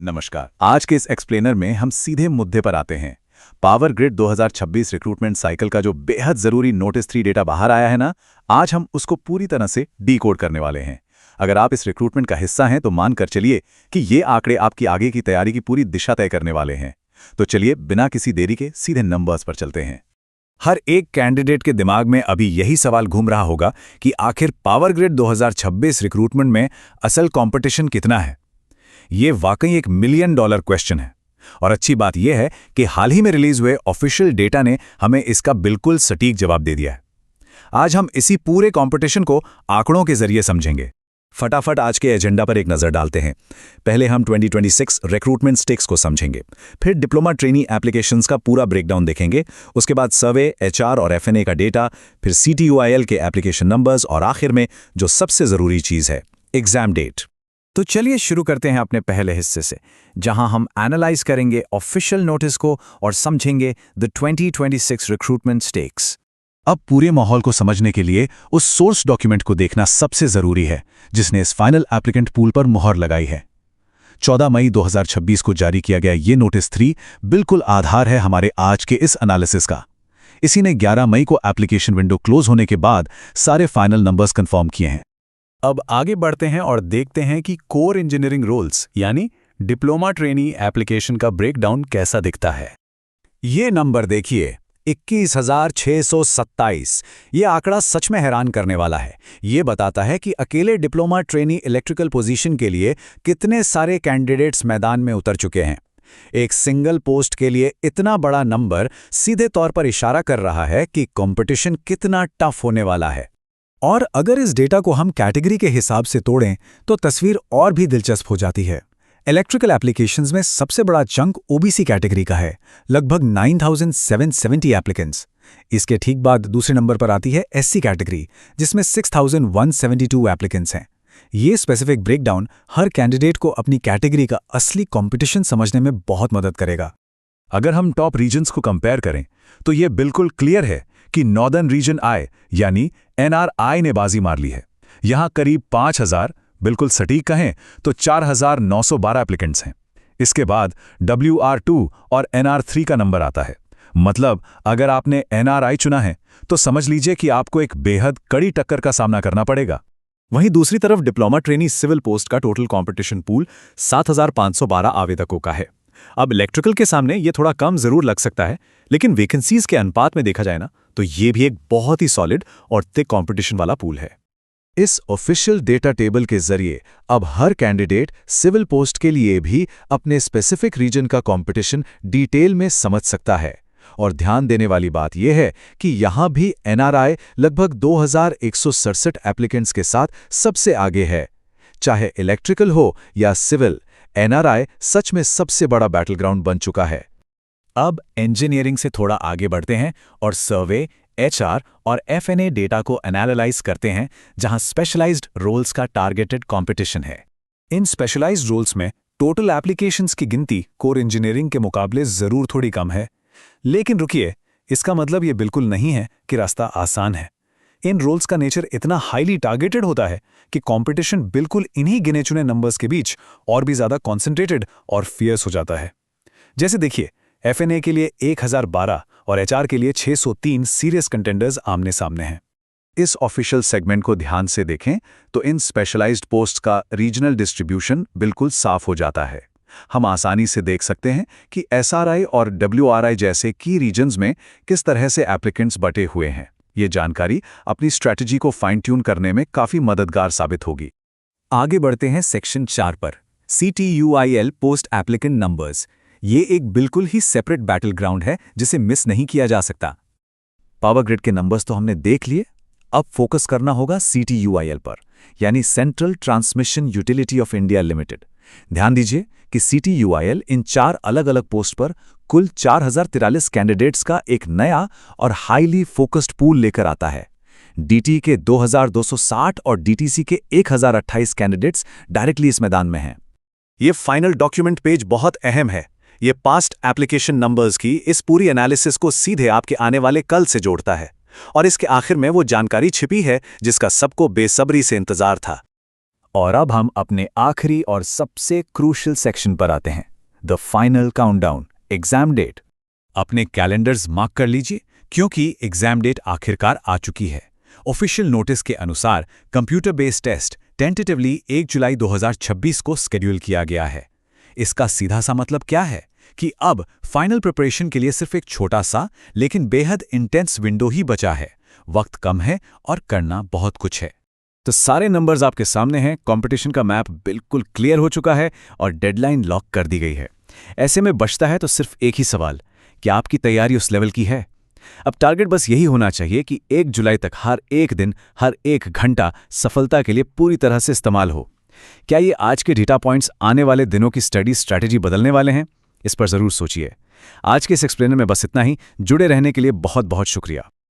नमस्कार। आज के इस एक्सप्लेनर में हम सीधे मुद्दे पर आते हैं। पावर ग्रिड 2026 रिक्रूटमेंट साइकिल का जो बेहद जरूरी नोटिस 3 डेटा बाहर आया है ना, आज हम उसको पूरी तरह से डीकोड करने वाले हैं। अगर आप इस रिक्रूटमेंट का हिस्सा हैं तो मान कर चलिए कि ये आंकड़े आपकी आगे की तैयारी की पूरी दिशा तय करने वाले हैं। तो चलिए बिना किसी देरी के सीधे नंबर्स पर चलते हैं। हर एक कैंडिडेट के दिमाग में अभी यही सवाल घूम रहा होगा कि आखिर पावर ग्रिड 2026 रिक्रूटमेंट में असल कंपटीशन कितना है। ये वाकई एक $1 मिलियन क्वेश्चन है। और अच्छी बात यह है कि हाल ही में रिलीज हुए ऑफिशियल डेटा ने हमें इसका बिल्कुल सटीक जवाब दे दिया है। आज हम इसी पूरे कंपटीशन को आंकड़ों के जरिए समझेंगे। फटाफट आज के एजेंडा पर एक नजर डालते हैं। पहले हम 2026 रिक्रूटमेंट स्टेक्स को समझेंगे, फिर डिप्लोमा ट्रेनी एप्लीकेशंस का पूरा ब्रेकडाउन देखेंगे, उसके बाद सर्वे, एचआर और एफएनए का डेटा, फिर सीटीयूआईएल के एप्लीकेशन नंबर्स और आखिर में जो सबसे जरूरी चीज है, एग्जाम डेट। तो चलिए शुरू करते हैं अपने पहले हिस्से से, जहां हम एनालाइज करेंगे ऑफिशियल नोटिस को और समझेंगे द 2026 रिक्रूटमेंट स्टेक्स। अब पूरे माहौल को समझने के लिए उस सोर्स डॉक्यूमेंट को देखना सबसे जरूरी है जिसने इस फाइनल एप्लीकेंट पूल पर मुहर लगाई है। 14 मई 2026 को जारी किया गया ये नोटिस 3 बिल्कुल आधार है हमारे आज के इस एनालिसिस का। इसी ने 11 मई को एप्लीकेशन विंडो क्लोज होने के बाद सारे फाइनल नंबर्स कंफर्म किए हैं। अब आगे बढ़ते हैं और देखते हैं कि कोर इंजीनियरिंग रोल्स यानी डिप्लोमा ट्रेनी एप्लीकेशन का ब्रेकडाउन कैसा दिखता है। ये नंबर देखिए, 21,627। ये आंकड़ा सच में हैरान करने वाला है। ये बताता है कि अकेले डिप्लोमा ट्रेनी इलेक्ट्रिकल पोजीशन के लिए कितने सारे कैंडिडेट्स मैदान में उतर चुके हैं। एक सिंगल पोस्ट के लिए इतना बड़ा नंबर सीधे तौर पर इशारा कर रहा है कि कंपटीशन कितना टफ होने वाला है। और अगर इस डेटा को हम कैटेगरी के हिसाब से तोड़ें तो तस्वीर और भी दिलचस्प हो जाती है। इलेक्ट्रिकल एप्लीकेशंस में सबसे बड़ा चंक ओबीसी कैटेगरी का है, लगभग 9,770 एप्लीकेंट्स। इसके ठीक बाद दूसरे नंबर पर आती है एससी कैटेगरी, जिसमें 6,172 एप्लीकेंट्स हैं। ये स्पेसिफिक ब्रेकडाउन हर कैंडिडेट को अपनी कैटेगरी का असली कंपटीशन समझने में बहुत मदद करेगा। अगर हम टॉप रीजन्स को कंपेयर करें तो ये बिल्कुल क्लियर है कि नॉर्दर्न रीजन आई यानी एनआरआई ने बाजी मार ली है। यहां करीब 5,000, बिल्कुल सटीक कहें तो 4,912 एप्लीकेंट्स हैं। इसके बाद WR2 और NR3 का नंबर आता है। मतलब अगर आपने NRI चुना है तो समझ लीजिए कि आपको एक बेहद कड़ी टक्कर का सामना करना पड़ेगा। वहीं दूसरी तरफ डिप्लोमा ट्रेनी सिविल पोस्ट का टोटल कंपटीशन पूल 7,512 आवेदकों का है। अब इलेक्ट्रिकल के सामने ये थोड़ा कम जरूर लग सकता है, लेकिन वैकेंसीज के अनुपात में देखा जाए ना तो ये भी एक बहुत ही सॉलिड और थिक कंपटीशन वाला पूल है। इस ऑफिशियल डेटा टेबल के जरिए अब हर कैंडिडेट सिविल पोस्ट के लिए भी अपने स्पेसिफिक रीजन का कंपटीशन डिटेल में समझ सकता है। और ध्यान देने वाली बात यह है कि यहां भी एनआरआई लगभग 2,167 एप्लीकेंट्स के साथ सबसे आगे है। चाहे इलेक्ट्रिकल हो या सिविल, एनआरआई सच में सबसे बड़ा बैटलग्राउंड बन चुका है। अब इंजीनियरिंग से थोड़ा आगे बढ़ते हैं और सर्वे, एचआर और एफएनए डेटा को एनालाइज करते हैं, जहां स्पेशलाइज्ड रोल्स का टारगेटेड कंपटीशन है। इन स्पेशलाइज्ड रोल्स में टोटल एप्लीकेशंस की गिनती कोर इंजीनियरिंग के मुकाबले जरूर थोड़ी कम है। लेकिन रुकिए, इसका मतलब ये बिल्कुल नहीं है कि रास्ता आसान है। इन रोल्स का नेचर इतना हाईली टारगेटेड होता है कि कंपटीशन बिल्कुल इन्हीं गिने चुने नंबर्स के बीच और भी ज्यादा कॉन्सेंट्रेटेड और फियर्स हो जाता है। जैसे देखिए, एफएनए के लिए 1,012 और एचआर के लिए 603 सीरियस कंटेंडर्स आमने सामने हैं। इस ऑफिशियल सेगमेंट को ध्यान से देखें तो इन स्पेशलाइज्ड पोस्ट का रीजनल डिस्ट्रीब्यूशन बिल्कुल साफ हो जाता है। हम आसानी से देख सकते हैं कि एसआरआई और डब्ल्यूआरआई जैसे की रीजन्स में किस तरह से एप्लीकेंट्स बटे हुए हैं। ये जानकारी अपनी स्ट्रैटेजी को फाइन ट्यून करने में काफी मददगार साबित होगी। आगे बढ़ते हैं सेक्शन 4 पर, सीटीयूआईएल पोस्ट एप्लीकेंट नंबर्स। ये एक बिल्कुल ही सेपरेट बैटल ग्राउंड है जिसे मिस नहीं किया जा सकता। पावर ग्रिड के नंबर्स तो हमने देख लिए, अब फोकस करना होगा सीटीयूआईएल पर, यानी central transmission utility of India limited. ध्यान दीजिए कि सीटीयूआईएल इन 4 अलग अलग पोस्ट पर कुल 4,043 कैंडिडेट्स का एक नया और हाईली फोकस्ड पूल लेकर आता है। डीटी के 2,260 और डीटीसी के 1,028 कैंडिडेट्स डायरेक्टली इस मैदान में हैं। ये फाइनल डॉक्यूमेंट पेज बहुत अहम है। ये पास्ट एप्लीकेशन नंबर्स की इस पूरी एनालिसिस को सीधे आपके आने वाले कल से जोड़ता है, और इसके आखिर में वो जानकारी छिपी है जिसका सबको बेसब्री से इंतजार था। और अब हम अपने आखिरी और सबसे क्रूशियल सेक्शन पर आते हैं, the final countdown, exam date. अपने कैलेंडर्स मार्क कर लीजिए, क्योंकि एग्जाम डेट आखिरकार आ चुकी है। ऑफिशियल नोटिस के अनुसार कंप्यूटर बेस्ड टेस्ट टेंटेटिवली 1 जुलाई 2026 को शेड्यूल किया गया है। इसका सीधा सा मतलब क्या है कि अब फाइनल प्रिपरेशन के लिए सिर्फ एक छोटा सा लेकिन बेहद इंटेंस विंडो ही बचा है। वक्त कम है और करना बहुत कुछ है। तो सारे नंबर्स आपके सामने हैं, कंपटीशन का मैप बिल्कुल क्लियर हो चुका है और डेडलाइन लॉक कर दी गई है। ऐसे में बचता है तो सिर्फ एक ही सवाल, क्या आपकी तैयारी उस लेवल की है? अब टारगेट बस यही होना चाहिए कि 1 जुलाई तक हर एक दिन, हर एक घंटा सफलता के लिए पूरी तरह से इस्तेमाल हो। क्या ये आज के डेटा पॉइंट्स आने वाले दिनों की स्टडी स्ट्रैटेजी बदलने वाले हैं? इस पर ज़रूर सोचिए। आज के इस एक्सप्लेनर में बस इतना ही। जुड़े रहने के लिए बहुत बहुत शुक्रिया।